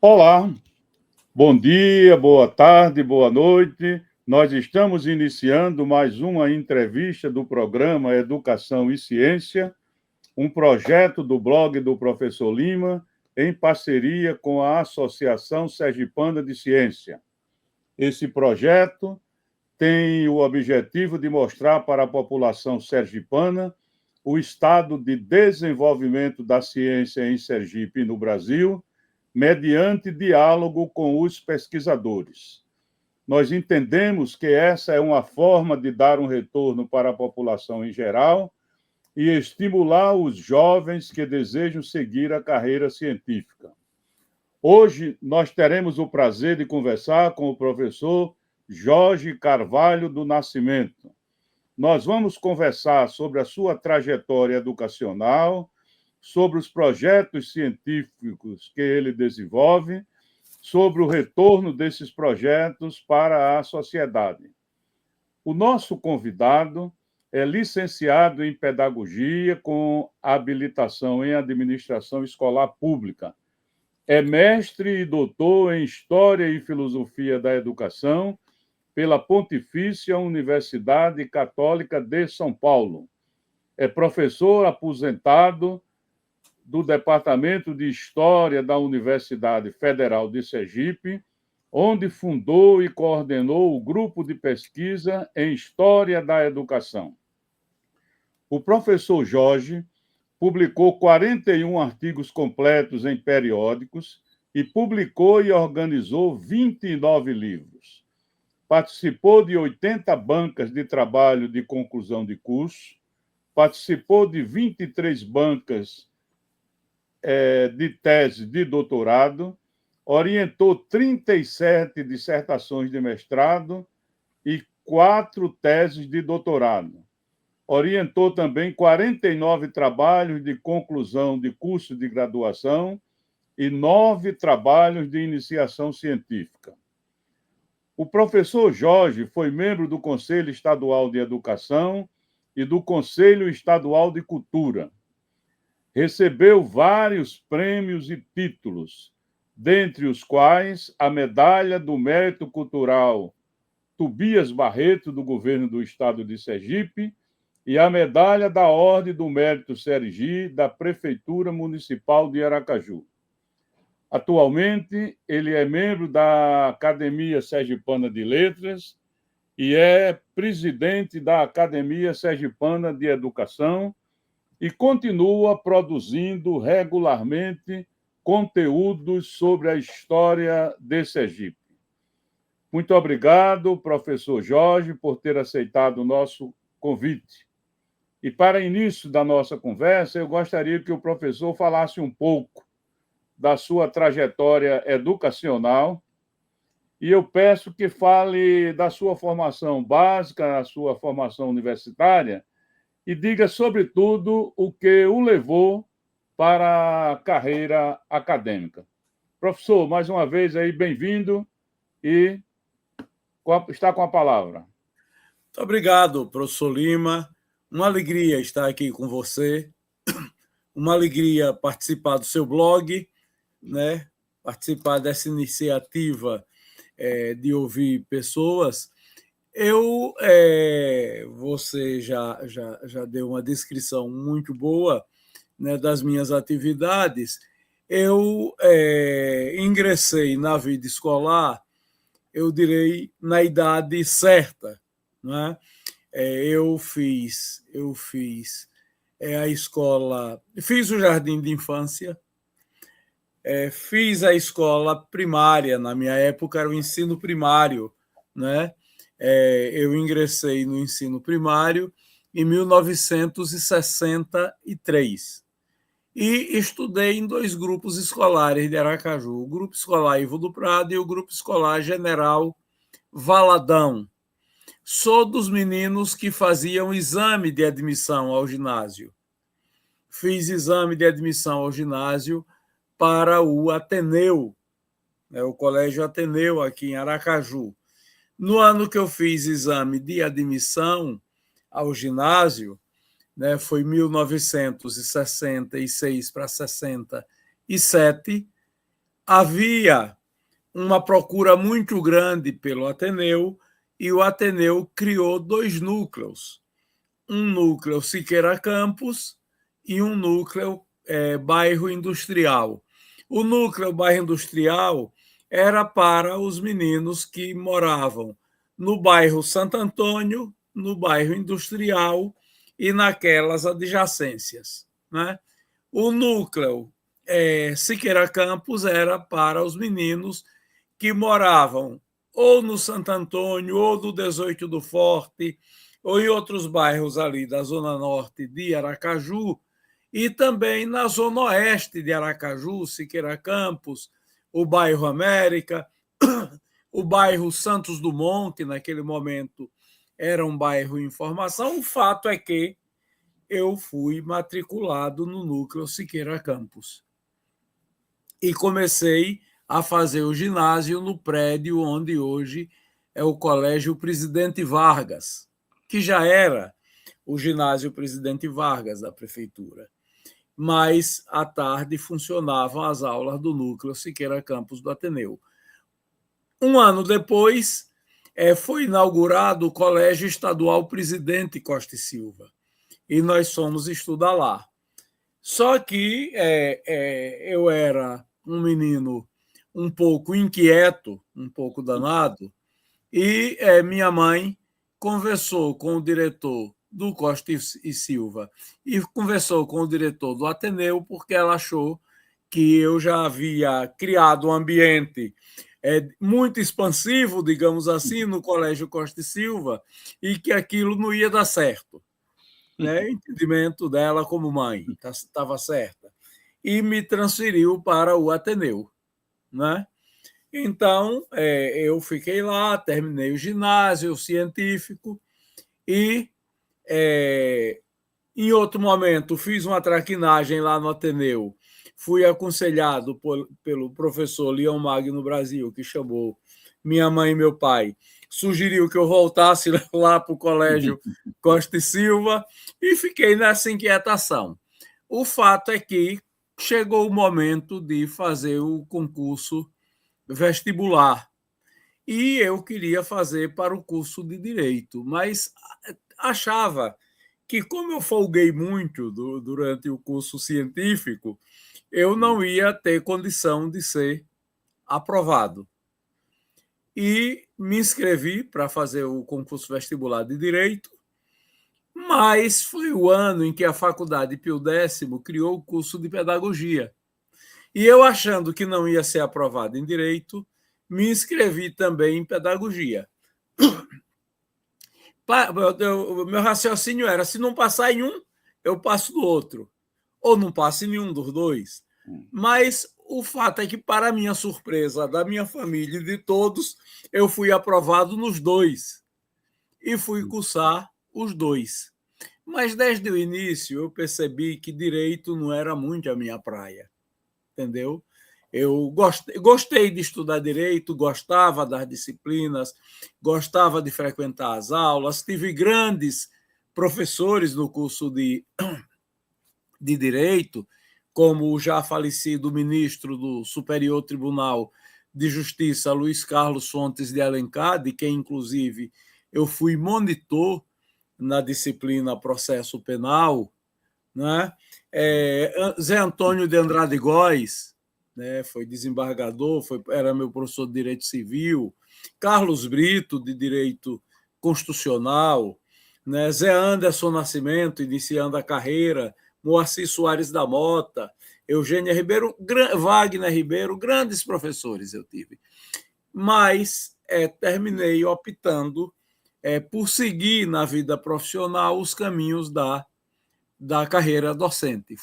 Olá, bom dia, boa tarde, boa noite. Nós estamos iniciando mais uma entrevista do programa Educação e Ciência, um projeto do blog do Professor Lima, em parceria com a Associação Sergipana de Ciência. Esse projeto tem o objetivo de mostrar para a população sergipana o estado de desenvolvimento da ciência em Sergipe e no Brasil, mediante diálogo com os pesquisadores. Nós entendemos que essa é uma forma de dar um retorno para a população em geral e estimular os jovens que desejam seguir a carreira científica. Hoje, nós teremos o prazer de conversar com o professor Jorge Carvalho do Nascimento. Nós vamos conversar sobre a sua trajetória educacional, sobre os projetos científicos que ele desenvolve, sobre o retorno desses projetos para a sociedade. O nosso convidado é licenciado em Pedagogia com habilitação em Administração Escolar Pública. É mestre e doutor em História e Filosofia da Educação pela Pontifícia Universidade Católica de São Paulo. É professor aposentado do Departamento de História da Universidade Federal de Sergipe, onde fundou e coordenou o grupo de pesquisa em História da Educação. O professor Jorge publicou 41 artigos completos em periódicos e publicou e organizou 29 livros. Participou de 80 bancas de trabalho de conclusão de curso, participou de 23 bancas de tese de doutorado, orientou 37 dissertações de mestrado e 4 teses de doutorado. Orientou também 49 trabalhos de conclusão de curso de graduação e 9 trabalhos de iniciação científica. O professor Jorge foi membro do Conselho Estadual de Educação e do Conselho Estadual de Cultura. Recebeu vários prêmios e títulos, dentre os quais a Medalha do Mérito Cultural Tobias Barreto, do Governo do Estado de Sergipe, e a Medalha da Ordem do Mérito Sergi, da Prefeitura Municipal de Aracaju. Atualmente, ele é membro da Academia Sergipana de Letras e é presidente da Academia Sergipana de Educação e continua produzindo regularmente conteúdos sobre a história de Sergipe. Muito obrigado, professor Jorge, por ter aceitado o nosso convite. E para início da nossa conversa, eu gostaria que o professor falasse um pouco da sua trajetória educacional e eu peço que fale da sua formação básica, a sua formação universitária e diga, sobretudo, o que o levou para a carreira acadêmica. Professor, mais uma vez aí, bem-vindo e está com a palavra. Muito obrigado, professor Lima. Uma alegria estar aqui com você, uma alegria participar do seu blog, né? Participar dessa iniciativa de ouvir pessoas. Você já deu uma descrição muito boa, né, das minhas atividades. Eu ingressei na vida escolar, eu direi, na idade certa, né? Eu fiz a escola, fiz o jardim de infância, fiz a escola primária, na minha época era o ensino primário, né? Eu ingressei no ensino primário em 1963 e estudei em 2 grupos escolares de Aracaju, o Grupo Escolar Ivo do Prado e o Grupo Escolar General Valadão. Sou dos meninos que faziam exame de admissão ao ginásio. Fiz exame de admissão ao ginásio para o Ateneu, né, o Colégio Ateneu aqui em Aracaju. No ano que eu fiz exame de admissão ao ginásio, né, foi 1966 para 67, havia uma procura muito grande pelo Ateneu e o Ateneu criou 2 núcleos. Um núcleo Siqueira Campos e um núcleo bairro industrial. O núcleo bairro industrial era para os meninos que moravam no bairro Santo Antônio, no bairro industrial e naquelas adjacências, né? O núcleo Siqueira Campos era para os meninos que moravam ou no Santo Antônio, ou no 18 do Forte, ou em outros bairros ali da Zona Norte de Aracaju, e também na Zona Oeste de Aracaju, Siqueira Campos, o bairro América, o bairro Santos Dumont, que naquele momento era um bairro em formação. O fato é que eu fui matriculado no núcleo Siqueira Campos e comecei a fazer o ginásio no prédio onde hoje é o Colégio Presidente Vargas, que já era o ginásio Presidente Vargas da prefeitura. Mas, à tarde, funcionavam as aulas do núcleo Siqueira Campos do Ateneu. Um ano depois, foi inaugurado o Colégio Estadual Presidente Costa e Silva, e nós fomos estudar lá. Só que eu era um menino um pouco inquieto, um pouco danado, e minha mãe conversou com o diretor do Costa e Silva e conversou com o diretor do Ateneu, porque ela achou que eu já havia criado um ambiente muito expansivo, digamos assim, no Colégio Costa e Silva, e que aquilo não ia dar certo. Né? O entendimento dela como mãe estava certa. E me transferiu para o Ateneu. Né? Então, eu fiquei lá, terminei o ginásio científico e, em outro momento, fiz uma traquinagem lá no Ateneu. Fui aconselhado pelo professor Leão Magno Brasil, que chamou minha mãe e meu pai, sugeriu que eu voltasse lá para o Colégio Costa e Silva e fiquei nessa inquietação. O fato é que chegou o momento de fazer o concurso vestibular e eu queria fazer para o curso de Direito, mas achava que, como eu folguei muito durante o curso científico, eu não ia ter condição de ser aprovado. E me inscrevi para fazer o concurso vestibular de Direito, mas foi o ano em que a Faculdade Pio X criou o curso de Pedagogia. E eu, achando que não ia ser aprovado em Direito, me inscrevi também em Pedagogia. O meu raciocínio era, se não passar em um, eu passo no outro. Ou não passo em nenhum dos dois. Mas o fato é que, para minha surpresa, da minha família e de todos, eu fui aprovado nos dois. E fui cursar os dois. Mas, desde o início, eu percebi que Direito não era muito a minha praia. Entendeu? Eu gostei de estudar Direito, gostava das disciplinas, gostava de frequentar as aulas, tive grandes professores no curso de Direito, como o já falecido ministro do Superior Tribunal de Justiça, Luiz Carlos Fontes de Alencar, de quem, inclusive, eu fui monitor na disciplina Processo Penal, né? Zé Antônio de Andrade Góes, né? Foi desembargador, era meu professor de Direito Civil, Carlos Brito, de Direito Constitucional, né? Zé Anderson Nascimento, iniciando a carreira, Moacir Soares da Mota, Eugênia Ribeiro, Wagner Ribeiro, grandes professores eu tive. Mas terminei optando por seguir na vida profissional os caminhos da carreira docente.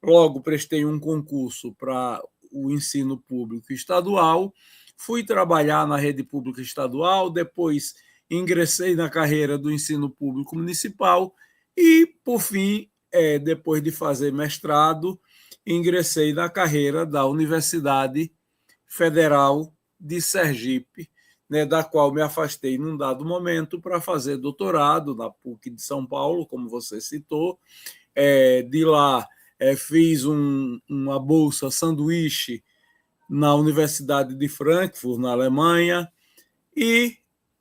Logo prestei um concurso para o ensino público estadual, fui trabalhar na rede pública estadual, depois ingressei na carreira do ensino público municipal e, por fim, depois de fazer mestrado, ingressei na carreira da Universidade Federal de Sergipe, né, da qual me afastei num dado momento para fazer doutorado na PUC de São Paulo, como você citou. De lá fiz uma bolsa sanduíche na Universidade de Frankfurt, na Alemanha, e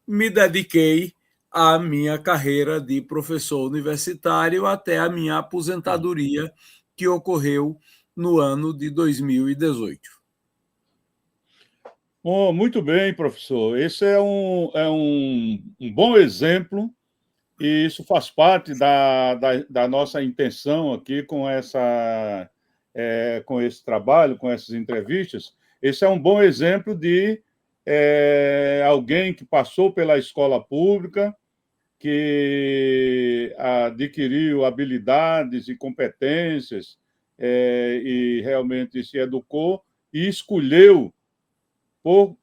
me dediquei à minha carreira de professor universitário até a minha aposentadoria, que ocorreu no ano de 2018. Oh, muito bem, professor. Esse é um bom exemplo, e isso faz parte da nossa intenção aqui com esse trabalho, com essas entrevistas. Esse é um bom exemplo de alguém que passou pela escola pública, que adquiriu habilidades e competências, e realmente se educou e escolheu, por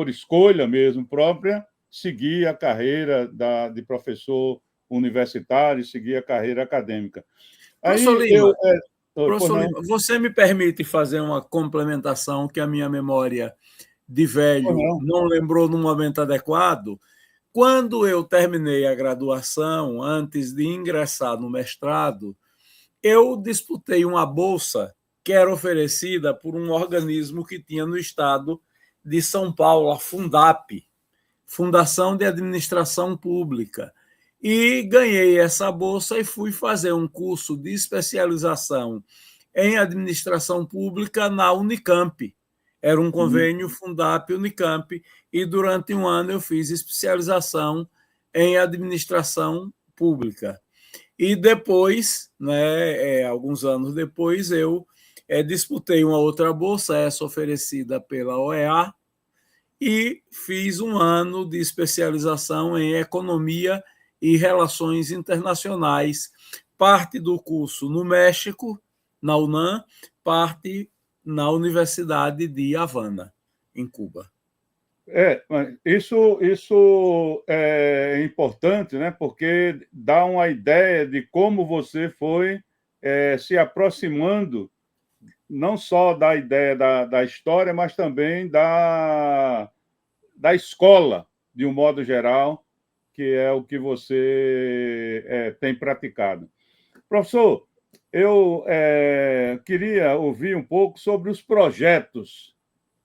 escolha mesmo própria, seguir a carreira de professor universitário, seguir a carreira acadêmica. Professor Aí Lima, pois professor não, Lima, você me permite fazer uma complementação que a minha memória de pois velho não. não lembrou no momento adequado? Quando eu terminei a graduação, antes de ingressar no mestrado, eu disputei uma bolsa que era oferecida por um organismo que tinha no estado de São Paulo, a Fundap, Fundação de Administração Pública. E ganhei essa bolsa e fui fazer um curso de especialização em administração pública na Unicamp. Era um convênio Fundap-Unicamp, e durante um ano eu fiz especialização em administração pública. E depois, né, alguns anos depois, eu disputei uma outra bolsa, essa oferecida pela OEA, e fiz um ano de especialização em economia e relações internacionais, parte do curso no México, na UNAM, parte na Universidade de Havana, em Cuba. Isso é importante, né? Porque dá uma ideia de como você foi se aproximando não só da ideia da história, mas também da escola, de um modo geral, que é o que você tem praticado. Professor, eu queria ouvir um pouco sobre os projetos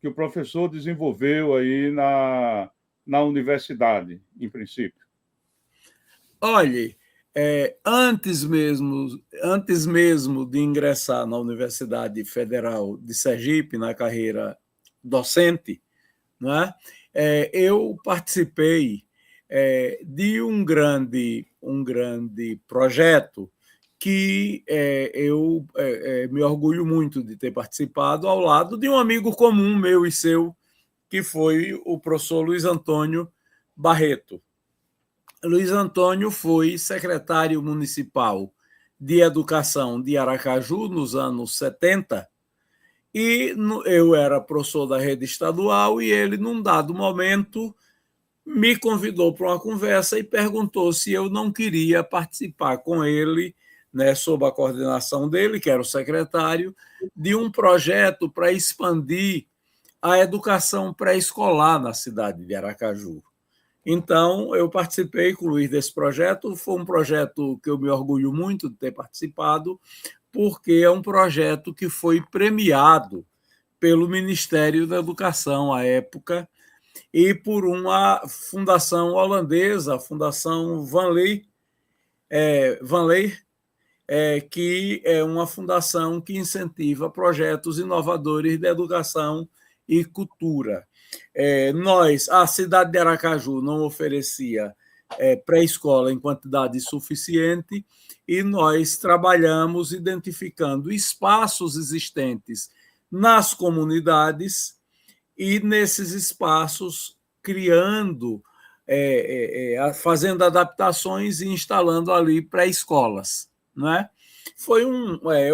que o professor desenvolveu aí na universidade, em princípio. Olhe, antes mesmo de ingressar na Universidade Federal de Sergipe, na carreira docente, né, eu participei de um grande projeto que eu me orgulho muito de ter participado, ao lado de um amigo comum meu e seu, que foi o professor Luiz Antônio Barreto. Luiz Antônio foi secretário municipal de Educação de Aracaju nos anos 70, e eu era professor da rede estadual, e ele, num dado momento, me convidou para uma conversa e perguntou se eu não queria participar com ele, né, sob a coordenação dele, que era o secretário, de um projeto para expandir a educação pré-escolar na cidade de Aracaju. Então, eu participei com o Luiz desse projeto. Foi um projeto que eu me orgulho muito de ter participado, porque é um projeto que foi premiado pelo Ministério da Educação à época e por uma fundação holandesa, a Fundação Van Leeuwen, que é uma fundação que incentiva projetos inovadores de educação e cultura. A cidade de Aracaju não oferecia pré-escola em quantidade suficiente, e nós trabalhamos identificando espaços existentes nas comunidades, e nesses espaços criando, fazendo adaptações e instalando ali pré-escolas, né?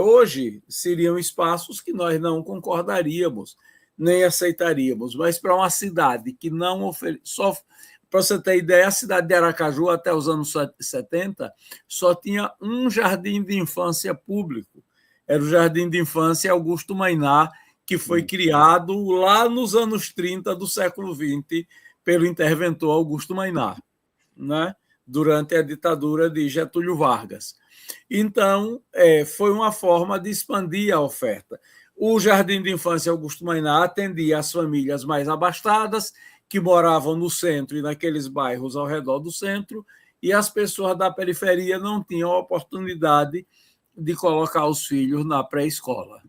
Hoje seriam espaços que nós não concordaríamos, nem aceitaríamos, mas para uma cidade que não oferece. Para você ter ideia, a cidade de Aracaju, até os anos 70, só tinha um jardim de infância público. Era o Jardim de Infância Augusto Mainá, que foi criado lá nos anos 30 do século XX pelo interventor Augusto Mainá, né? Durante a ditadura de Getúlio Vargas. Então, foi uma forma de expandir a oferta. O Jardim de Infância Augusto Mainá atendia as famílias mais abastadas, que moravam no centro e naqueles bairros ao redor do centro, e as pessoas da periferia não tinham a oportunidade de colocar os filhos na pré-escola.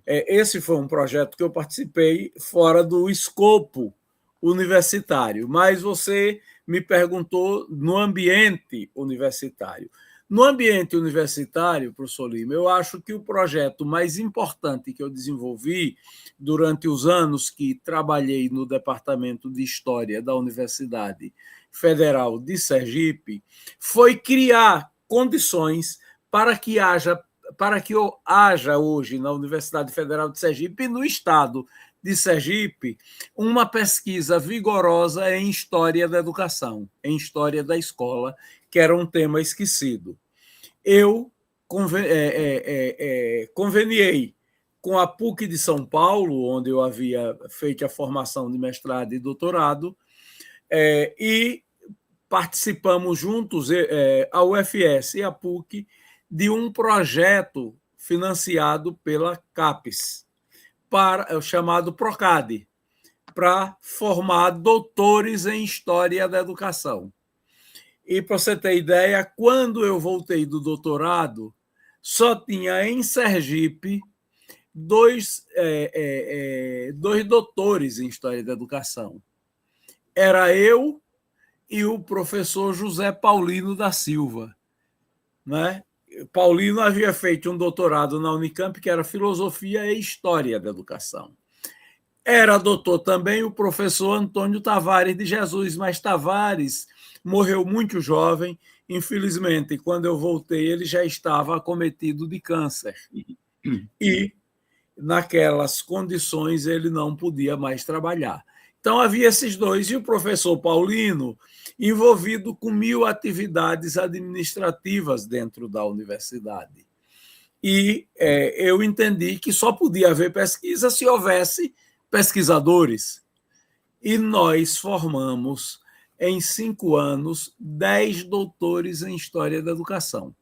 Esse foi um projeto que eu participei fora do escopo universitário, mas você me perguntou no ambiente universitário. No ambiente universitário, professor Lima, eu acho que o projeto mais importante que eu desenvolvi durante os anos que trabalhei no Departamento de História da Universidade Federal de Sergipe foi criar condições para que haja hoje na Universidade Federal de Sergipe e no estado de Sergipe uma pesquisa vigorosa em história da educação, em história da escola, que era um tema esquecido. Eu conveniei com a PUC de São Paulo, onde eu havia feito a formação de mestrado e doutorado, e participamos juntos, a UFS e a PUC, de um projeto financiado pela CAPES, chamado PROCAD, para formar doutores em História da Educação. E, para você ter ideia, quando eu voltei do doutorado, só tinha em Sergipe dois doutores em História da Educação. Era eu e o professor José Paulino da Silva, né? Paulino havia feito um doutorado na Unicamp, que era Filosofia e História da Educação. Era doutor também o professor Antônio Tavares de Jesus, mas Tavares morreu muito jovem. Infelizmente, quando eu voltei, ele já estava acometido de câncer. E, naquelas condições, ele não podia mais trabalhar. Então, havia esses dois, e o professor Paulino envolvido com 1000 atividades administrativas dentro da universidade. E eu entendi que só podia haver pesquisa se houvesse pesquisadores. E nós formamos, em 5 anos, 10 doutores em História da Educação,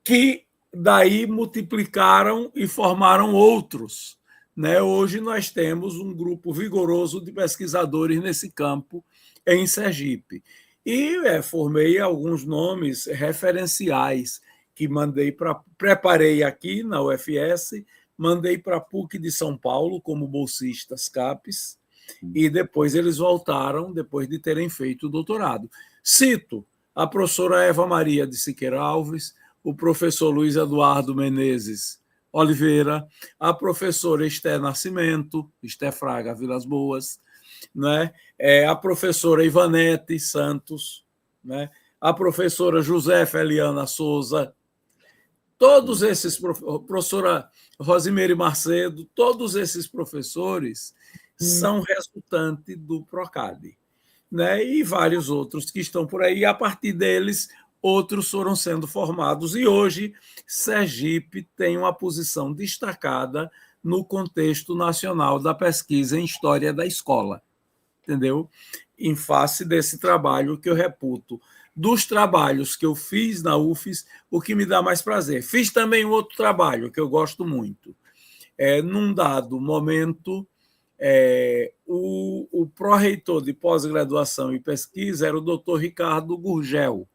que daí multiplicaram e formaram outros. Hoje nós temos um grupo vigoroso de pesquisadores nesse campo em Sergipe. E formei alguns nomes referenciais que preparei aqui na UFS, mandei para a PUC de São Paulo como bolsistas CAPES, e depois eles voltaram, depois de terem feito o doutorado. Cito a professora Eva Maria de Siqueira Alves, o professor Luiz Eduardo Menezes Oliveira, a professora Esté Nascimento, Esté Fraga Vilas Boas, né? A professora Ivanete Santos, né? A professora Josefa Eliana Souza, todos esses, professora Rosimeire Macedo, todos esses professores são resultantes do PROCAD, né? E vários outros que estão por aí, e a partir deles outros foram sendo formados, e hoje Sergipe tem uma posição destacada no contexto nacional da pesquisa em História da Escola, entendeu? Em face desse trabalho que eu reputo, dos trabalhos que eu fiz na UFES, o que me dá mais prazer. Fiz também um outro trabalho que eu gosto muito. Num dado momento, o pró-reitor de pós-graduação e pesquisa era o doutor Ricardo Gurgel,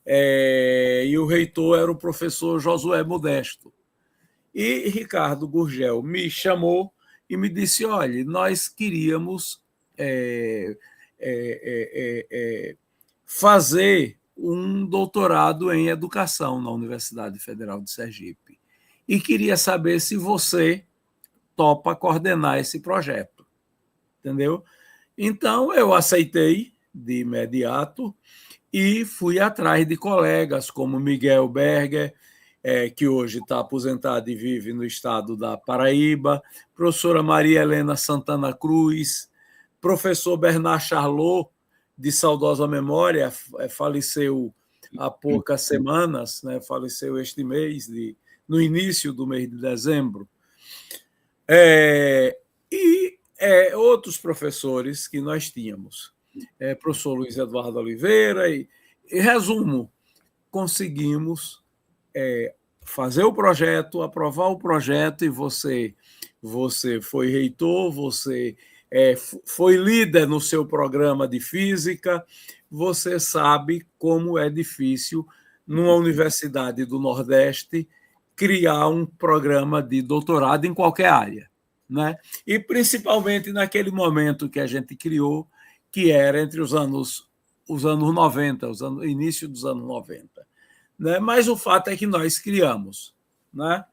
e o reitor era o professor Josué Modesto. E Ricardo Gurgel me chamou e me disse: olha, nós queríamos fazer um doutorado em educação na Universidade Federal de Sergipe e queria saber se você topa coordenar esse projeto, entendeu? Então, eu aceitei de imediato e fui atrás de colegas como Miguel Berger, que hoje está aposentado e vive no estado da Paraíba, professora Maria Helena Santana Cruz, professor Bernard Charlot, de saudosa memória, faleceu há poucas semanas, né? Faleceu este mês, no início do mês de dezembro. E outros professores que nós tínhamos. Professor Luiz Eduardo Oliveira, e resumo, conseguimos fazer o projeto, aprovar o projeto, e você foi reitor, você foi líder no seu programa de física, você sabe como é difícil, numa universidade do Nordeste, criar um programa de doutorado em qualquer área, né? E principalmente naquele momento que a gente criou, que era entre os anos 90, início dos anos 90. Né? Mas o fato é que nós criamos. Né?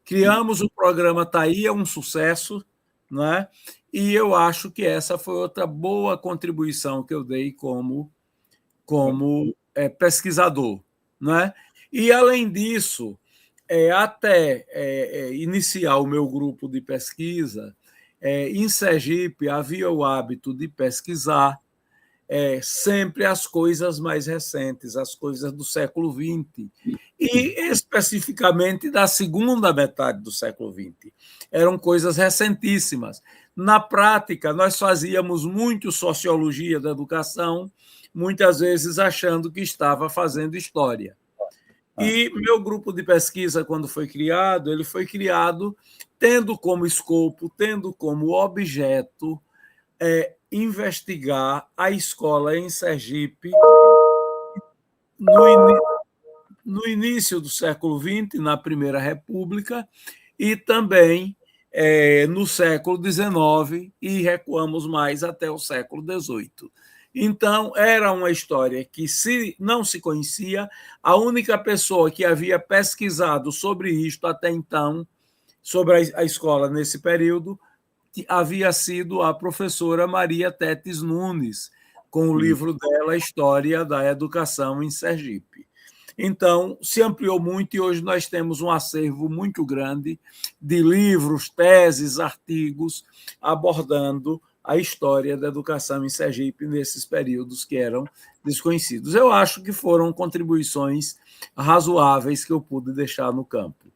Criamos, o programa está aí, é um sucesso, né? E eu acho que essa foi outra boa contribuição que eu dei como pesquisador. Né? E, além disso, até iniciar o meu grupo de pesquisa, em Sergipe havia o hábito de pesquisar sempre as coisas mais recentes, as coisas do século XX, e especificamente da segunda metade do século XX. Eram coisas recentíssimas. Na prática, nós fazíamos muito sociologia da educação, muitas vezes achando que estava fazendo história. E meu grupo de pesquisa, quando foi criado, ele foi criado tendo como escopo, tendo como objeto investigar a escola em Sergipe no início do século XX, na Primeira República, e também no século XIX, e recuamos mais até o século XVIII. Então, era uma história que não se conhecia. A única pessoa que havia pesquisado sobre isto até então, sobre a escola nesse período, havia sido a professora Maria Tétis Nunes, com o livro dela, História da Educação em Sergipe. Então, se ampliou muito, e hoje nós temos um acervo muito grande de livros, teses, artigos, abordando a história da educação em Sergipe nesses períodos que eram desconhecidos. Eu acho que foram contribuições razoáveis que eu pude deixar no campo.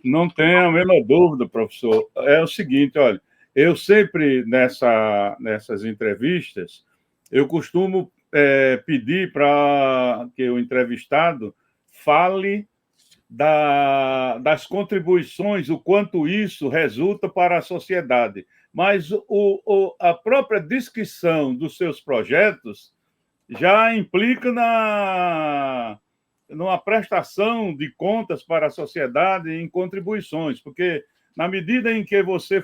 Não tenho a menor dúvida, professor. É o seguinte, olha, eu sempre, nessas entrevistas, eu costumo pedir para que o entrevistado fale das contribuições, o quanto isso resulta para a sociedade. Mas a própria descrição dos seus projetos já implica numa prestação de contas para a sociedade em contribuições, porque na medida em que você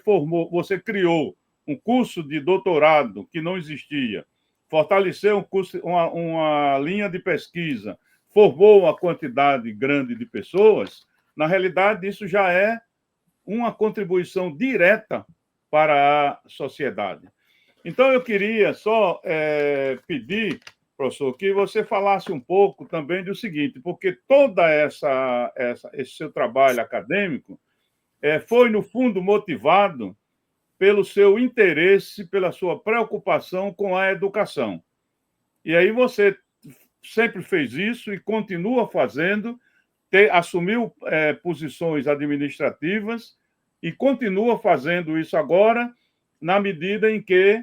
criou um curso de doutorado que não existia, fortaleceu uma linha de pesquisa, formou uma quantidade grande de pessoas, na realidade isso já é uma contribuição direta para a sociedade. Então, eu queria só pedir, professor, que você falasse um pouco também do seguinte, porque toda esse seu trabalho acadêmico foi, no fundo, motivado pelo seu interesse, pela sua preocupação com a educação. E aí você sempre fez isso e continua fazendo, assumiu posições administrativas e continua fazendo isso agora, na medida em que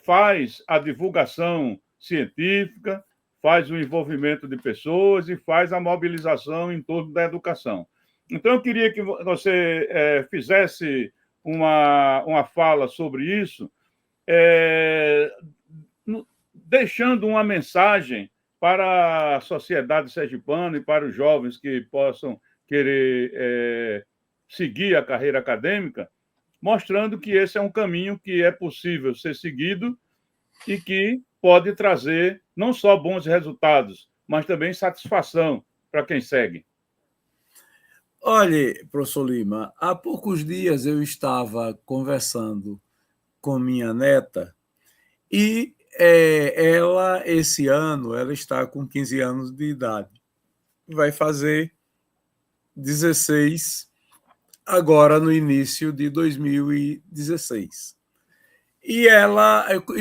faz a divulgação científica, faz o envolvimento de pessoas e faz a mobilização em torno da educação. Então, eu queria que você fizesse uma fala sobre isso, deixando uma mensagem para a sociedade sergipana e para os jovens que possam querer seguir a carreira acadêmica, mostrando que esse é um caminho que é possível ser seguido e que pode trazer não só bons resultados, mas também satisfação para quem segue. Olhe, professor Lima, há poucos dias eu estava conversando com minha neta e ela, esse ano, ela está com 15 anos de idade. Vai fazer 16 agora no início de 2016. E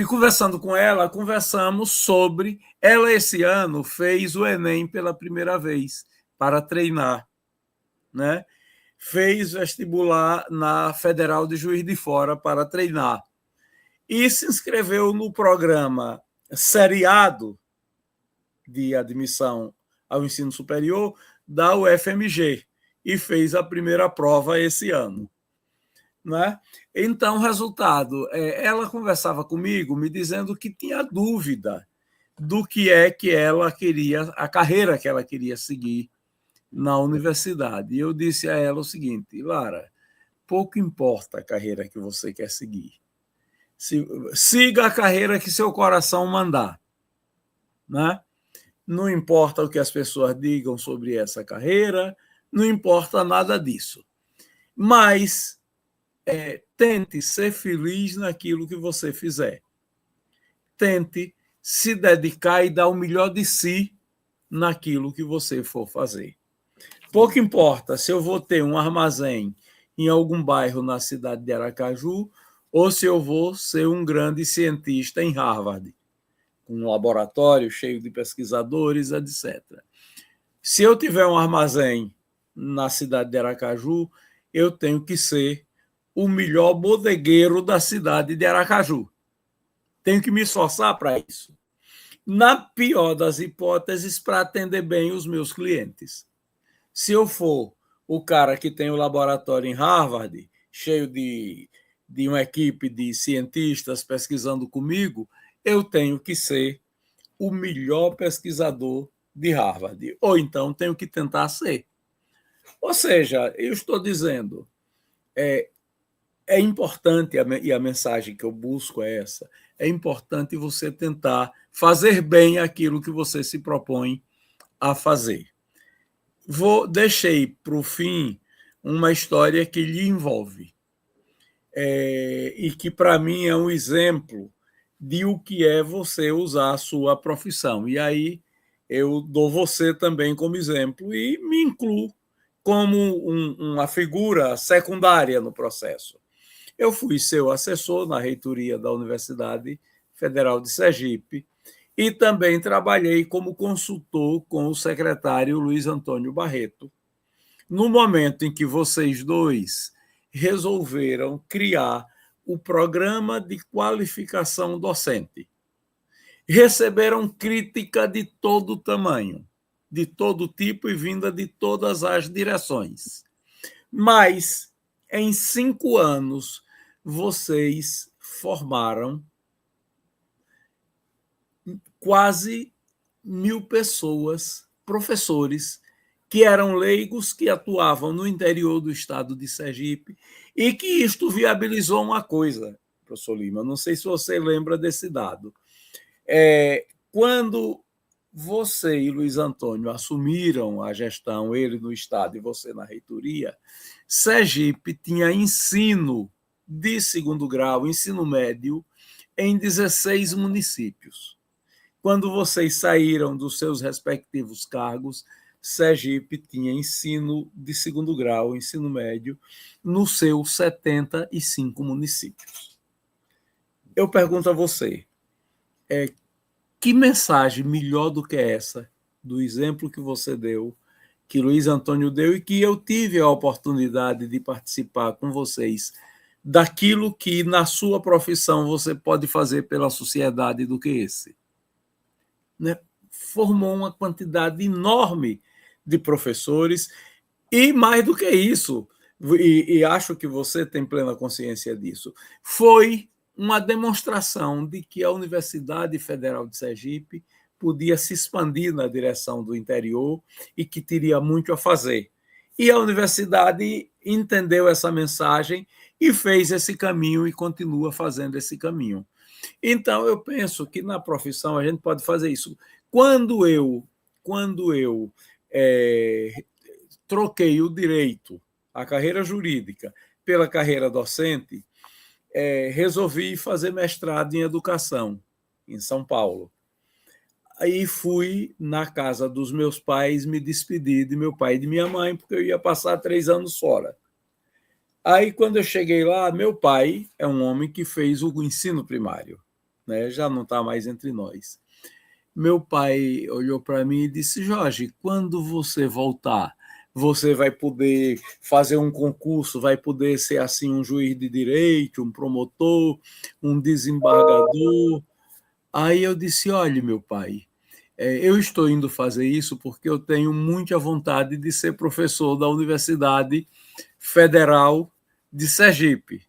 conversando com ela, conversamos sobre... Ela, esse ano, fez o Enem pela primeira vez, para treinar. Né? Fez vestibular na Federal de Juiz de Fora para treinar. E se inscreveu no programa seriado de admissão ao ensino superior da UFMG e fez a primeira prova esse ano. Né? Então, resultado, ela conversava comigo me dizendo que tinha dúvida do que é que ela queria, a carreira que ela queria seguir na universidade. E eu disse a ela o seguinte: Lara, pouco importa a carreira que você quer seguir. Siga a carreira que seu coração mandar. Né? Não importa o que as pessoas digam sobre essa carreira, não importa nada disso. Mas tente ser feliz naquilo que você fizer. Tente se dedicar e dar o melhor de si naquilo que você for fazer. Pouco importa se eu vou ter um armazém em algum bairro na cidade de Aracaju ou se eu vou ser um grande cientista em Harvard, com um laboratório cheio de pesquisadores, etc. Se eu tiver um armazém na cidade de Aracaju, eu tenho que ser o melhor bodegueiro da cidade de Aracaju. Tenho que me esforçar para isso. Na pior das hipóteses, para atender bem os meus clientes. Se eu for o cara que tem o laboratório em Harvard, cheio de uma equipe de cientistas pesquisando comigo, eu tenho que ser o melhor pesquisador de Harvard. Ou então tenho que tentar ser. Ou seja, eu estou dizendo, é importante, e a mensagem que eu busco é essa, é importante você tentar fazer bem aquilo que você se propõe a fazer. Deixei para o fim uma história que lhe envolve e que, para mim, é um exemplo de o que é você usar a sua profissão. E aí eu dou você também como exemplo e me incluo como uma figura secundária no processo. Eu fui seu assessor na reitoria da Universidade Federal de Sergipe e também trabalhei como consultor com o secretário Luiz Antônio Barreto, no momento em que vocês dois resolveram criar o programa de qualificação docente. Receberam crítica de todo tamanho, de todo tipo e vinda de todas as direções. Mas, em 5 anos, vocês formaram quase 1.000 pessoas, professores, que eram leigos, que atuavam no interior do estado de Sergipe, e que isto viabilizou uma coisa, professor Lima, não sei se você lembra desse dado. Quando você e Luiz Antônio assumiram a gestão, ele no estado e você na reitoria, Sergipe tinha ensino de segundo grau, ensino médio, em 16 municípios. Quando vocês saíram dos seus respectivos cargos, Sergipe tinha ensino de segundo grau, ensino médio, nos seus 75 municípios. Eu pergunto a você, que mensagem melhor do que essa, do exemplo que você deu, que Luiz Antônio deu e que eu tive a oportunidade de participar com vocês, daquilo que na sua profissão você pode fazer pela sociedade do que esse? Né? Formou uma quantidade enorme de professores e, mais do que isso, e acho que você tem plena consciência disso, foi uma demonstração de que a Universidade Federal de Sergipe podia se expandir na direção do interior e que teria muito a fazer. E a universidade entendeu essa mensagem e fez esse caminho e continua fazendo esse caminho. Então, eu penso que na profissão a gente pode fazer isso. Quando eu troquei o direito, a carreira jurídica, pela carreira docente, resolvi fazer mestrado em educação em São Paulo. Aí fui na casa dos meus pais me despedir de meu pai e de minha mãe, porque eu ia passar 3 anos fora. Aí, quando eu cheguei lá, meu pai é um homem que fez o ensino primário, né? Já não está mais entre nós. Meu pai olhou para mim e disse: Jorge, quando você voltar, você vai poder fazer um concurso, vai poder ser assim um juiz de direito, um promotor, um desembargador. Aí eu disse: olha, meu pai, Eu estou indo fazer isso porque eu tenho muita vontade de ser professor da Universidade Federal de Sergipe.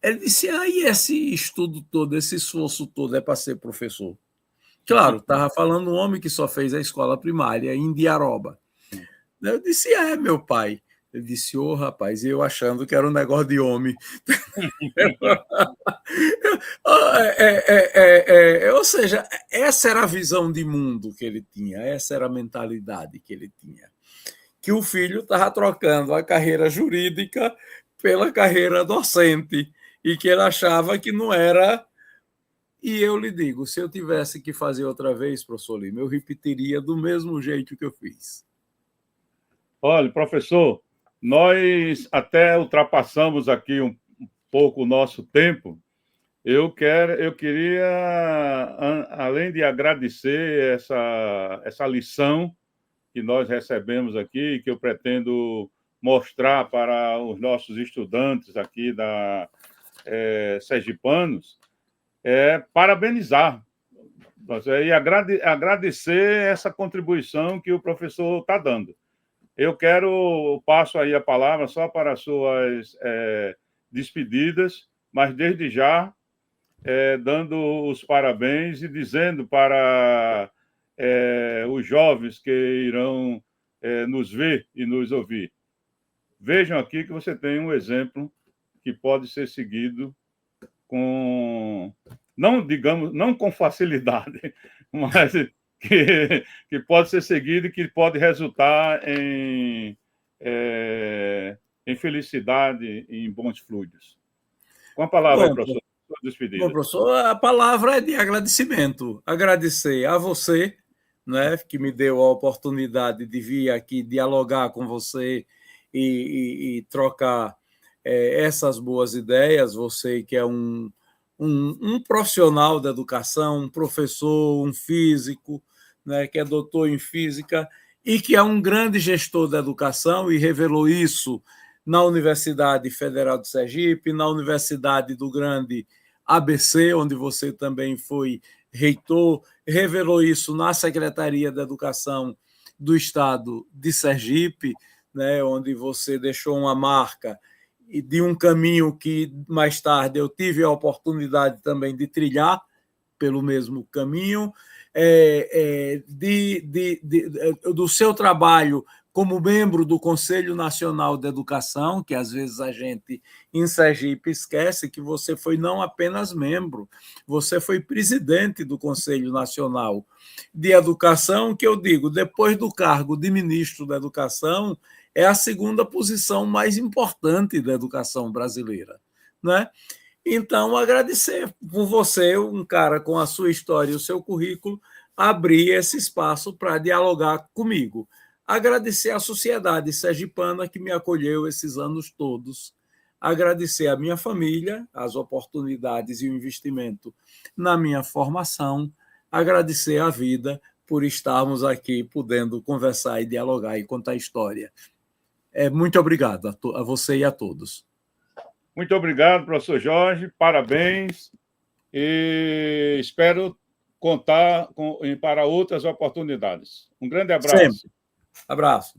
Ele disse, e esse estudo todo, esse esforço todo é para ser professor? Claro, estava falando um homem que só fez a escola primária em Indiaroba. Eu disse, meu pai. Ele disse, rapaz, e eu achando que era um negócio de homem. Ou seja, essa era a visão de mundo que ele tinha, essa era a mentalidade que ele tinha. Que o filho estava trocando a carreira jurídica pela carreira docente e que ele achava que não era. E eu lhe digo, se eu tivesse que fazer outra vez, professor Lima, eu repetiria do mesmo jeito que eu fiz. Olha, professor, nós até ultrapassamos aqui um pouco o nosso tempo. Eu queria, além de agradecer essa lição que nós recebemos aqui, que eu pretendo mostrar para os nossos estudantes aqui da Sergipanos, parabenizar e agradecer essa contribuição que o professor está dando. Eu passo aí a palavra só para as suas despedidas, mas desde já dando os parabéns e dizendo para os jovens que irão nos ver e nos ouvir. Vejam aqui que você tem um exemplo que pode ser seguido não com facilidade, mas que pode ser seguido e que pode resultar em felicidade e em bons fluidos. Com a palavra, aí, professor, sua despedida. Bom, professor, a palavra é de agradecimento. Agradecer a você, né, que me deu a oportunidade de vir aqui dialogar com você e trocar essas boas ideias. Você que é um profissional da educação, um professor, um físico, né, que é doutor em física e que é um grande gestor da educação e revelou isso na Universidade Federal de Sergipe, na Universidade do Grande ABC, onde você também foi reitor, revelou isso na Secretaria da Educação do Estado de Sergipe, né, onde você deixou uma marca de um caminho que mais tarde eu tive a oportunidade também de trilhar pelo mesmo caminho, do seu trabalho como membro do Conselho Nacional de Educação, que às vezes a gente em Sergipe esquece que você foi não apenas membro, você foi presidente do Conselho Nacional de Educação, que eu digo, depois do cargo de ministro da Educação, é a segunda posição mais importante da educação brasileira, né? Então, agradecer por você, um cara com a sua história e o seu currículo, abrir esse espaço para dialogar comigo. Agradecer à sociedade sergipana que me acolheu esses anos todos. Agradecer à minha família, as oportunidades e o investimento na minha formação. Agradecer à vida por estarmos aqui podendo conversar e dialogar e contar história. Muito obrigado a você e a todos. Muito obrigado, professor Jorge, parabéns e espero contar para outras oportunidades. Um grande abraço. Sempre. Abraço.